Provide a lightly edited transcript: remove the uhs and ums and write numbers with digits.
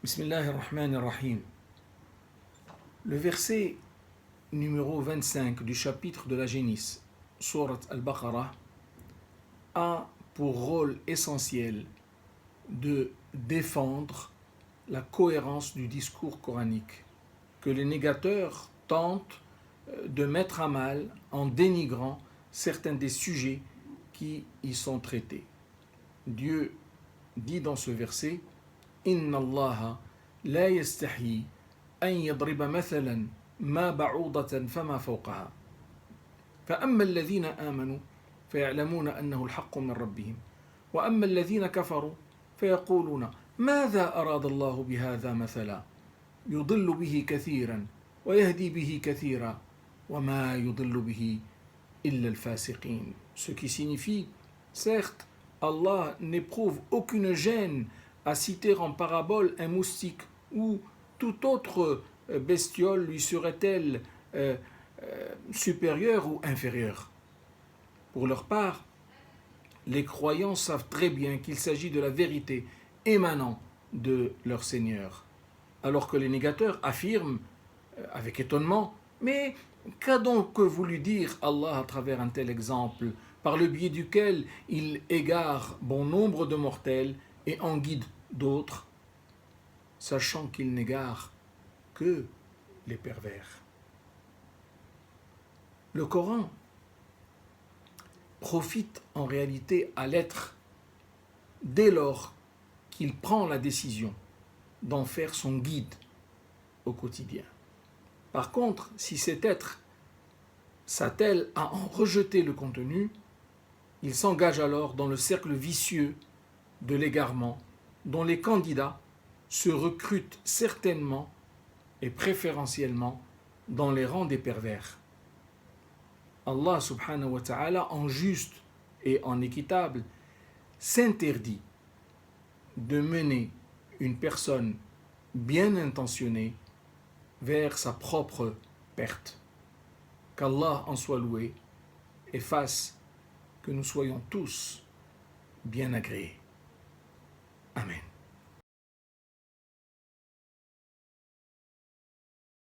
Bismillahirrahmanirrahim. Le verset numéro 25 du chapitre de la Génisse, Sourate Al-Baqarah, a pour rôle essentiel de défendre la cohérence du discours coranique que les négateurs tentent de mettre à mal en dénigrant certains des sujets qui y sont traités. Dieu dit dans ce verset: Inna Allah la yastahi an yadriba mathalan ma ba'udatan fama fawqaha فأما الذين آمنوا فيعلمون أنه الحق من ربهم وأما الذين كفروا فيقولون ماذا أراد الله بهذا مثلا يضل به كثيرا ويهدي به كثيرا وما يضل به إلا الفاسقين. Ce qui signifie, certes, Allah n'éprouve aucune gêne à citer en parabole un moustique ou toute autre bestiole lui serait-elle supérieure ou inférieure. Pour leur part, les croyants savent très bien qu'il s'agit de la vérité émanant de leur Seigneur, alors que les négateurs affirment avec étonnement: mais qu'a donc voulu dire Allah à travers un tel exemple, par le biais duquel il égare bon nombre de mortels et en guide d'autres, sachant qu'il n'égare que les pervers. Le Coran profite en réalité à l'être dès lors qu'il prend la décision d'en faire son guide au quotidien. Par contre, si cet être s'attelle à en rejeter le contenu, il s'engage alors dans le cercle vicieux de l'égarement dont les candidats se recrutent certainement et préférentiellement dans les rangs des pervers. Allah subhanahu wa ta'ala, en juste et en équitable, s'interdit de mener une personne bien intentionnée vers sa propre perte. Qu'Allah en soit loué et fasse que nous soyons tous bien agréés. Amen.